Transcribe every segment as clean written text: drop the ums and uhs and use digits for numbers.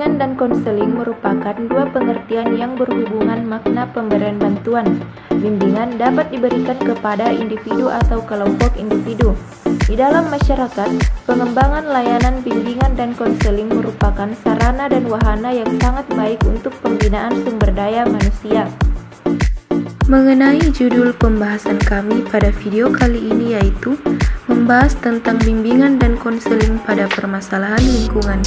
Bimbingan dan konseling merupakan dua pengertian yang berhubungan makna pemberian bantuan. Bimbingan dapat diberikan kepada individu atau kelompok individu. Di dalam masyarakat, pengembangan layanan bimbingan dan konseling merupakan sarana dan wahana yang sangat baik untuk pembinaan sumber daya manusia. Mengenai judul pembahasan kami pada video kali ini yaitu membahas tentang bimbingan dan konseling pada permasalahan lingkungan.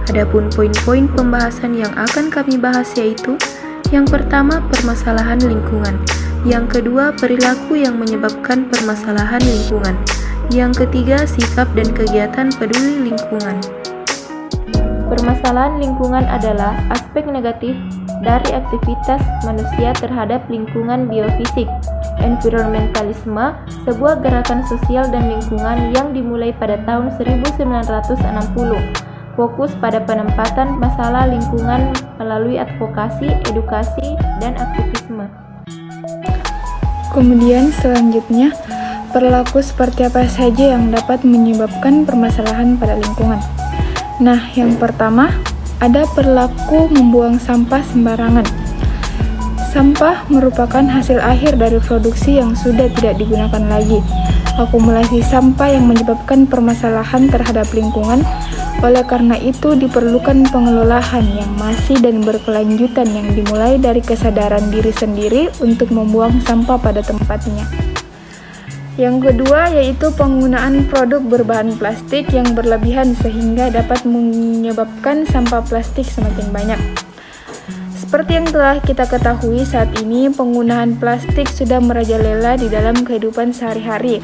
Adapun poin-poin pembahasan yang akan kami bahas yaitu yang pertama permasalahan lingkungan, yang kedua perilaku yang menyebabkan permasalahan lingkungan, yang ketiga sikap dan kegiatan peduli lingkungan. Permasalahan lingkungan adalah aspek negatif dari aktivitas manusia terhadap lingkungan biofisik. Environmentalisme, sebuah gerakan sosial dan lingkungan yang dimulai pada tahun 1960, fokus pada penempatan masalah lingkungan melalui advokasi, edukasi, dan aktivisme. Kemudian selanjutnya, perilaku seperti apa saja yang dapat menyebabkan permasalahan pada lingkungan. Nah, yang pertama, ada perilaku membuang sampah sembarangan. Sampah merupakan hasil akhir dari produksi yang sudah tidak digunakan lagi. Akumulasi sampah yang menyebabkan permasalahan terhadap lingkungan. Oleh karena itu, diperlukan pengelolaan yang masih dan berkelanjutan yang dimulai dari kesadaran diri sendiri untuk membuang sampah pada tempatnya. Yang kedua yaitu penggunaan produk berbahan plastik yang berlebihan sehingga dapat menyebabkan sampah plastik semakin banyak. Seperti yang telah kita ketahui saat ini, penggunaan plastik sudah merajalela di dalam kehidupan sehari-hari,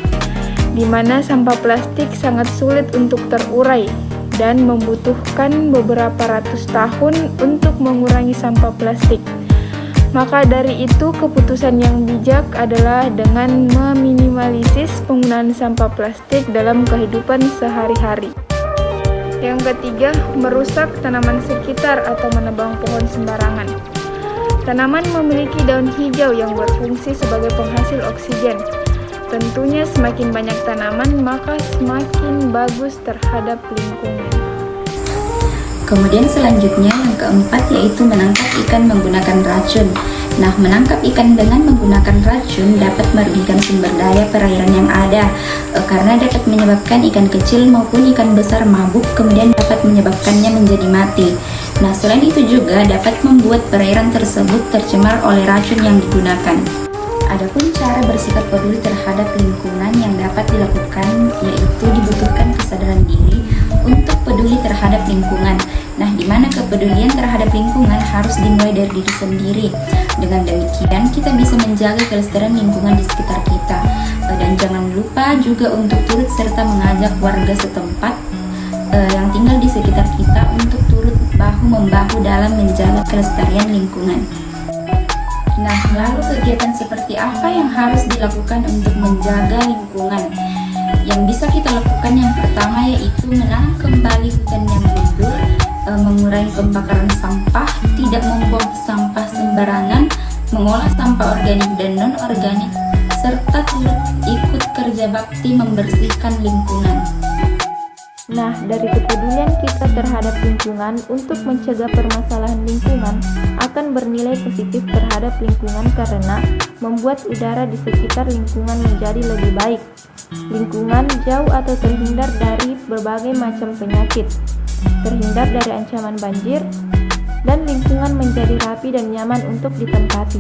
di mana sampah plastik sangat sulit untuk terurai dan membutuhkan beberapa ratus tahun untuk mengurangi sampah plastik. Maka dari itu, keputusan yang bijak adalah dengan meminimalisir penggunaan sampah plastik dalam kehidupan sehari-hari. Yang ketiga, merusak tanaman sekitar atau menebang pohon sembarangan. Tanaman memiliki daun hijau yang berfungsi sebagai penghasil oksigen. Tentunya semakin banyak tanaman, maka semakin bagus terhadap lingkungan. Kemudian selanjutnya yang keempat yaitu menangkap ikan menggunakan racun. Nah, menangkap ikan dengan menggunakan racun dapat merugikan sumber daya perairan yang ada karena dapat menyebabkan ikan kecil maupun ikan besar mabuk, kemudian dapat menyebabkannya menjadi mati. Nah, selain itu juga dapat membuat perairan tersebut tercemar oleh racun yang digunakan. Adapun cara bersikap peduli terhadap lingkungan yang dapat dilakukan yaitu dibutuhkan kesadaran diri untuk peduli terhadap lingkungan. Nah, di mana kepedulian terhadap lingkungan harus dimulai dari diri sendiri. Dengan demikian, kita bisa menjaga kelestarian lingkungan di sekitar kita. Dan jangan lupa juga untuk turut serta mengajak warga setempat yang tinggal di sekitar kita untuk turut bahu-membahu dalam menjaga kelestarian lingkungan. Nah, lalu kegiatan seperti apa yang harus dilakukan untuk menjaga lingkungan? Yang bisa kita lakukan yang pertama yaitu menanam kembali hutan yang gundul, mengurangi pembakaran sampah, tidak membuang sampah sembarangan, mengolah sampah organik dan non-organik, serta turut ikut kerja bakti membersihkan lingkungan. Nah, dari kepedulian kita terhadap lingkungan untuk mencegah permasalahan lingkungan akan bernilai positif terhadap lingkungan karena membuat udara di sekitar lingkungan menjadi lebih baik. Lingkungan jauh atau terhindar dari berbagai macam penyakit, terhindar dari ancaman banjir, dan lingkungan menjadi rapi dan nyaman untuk ditempati.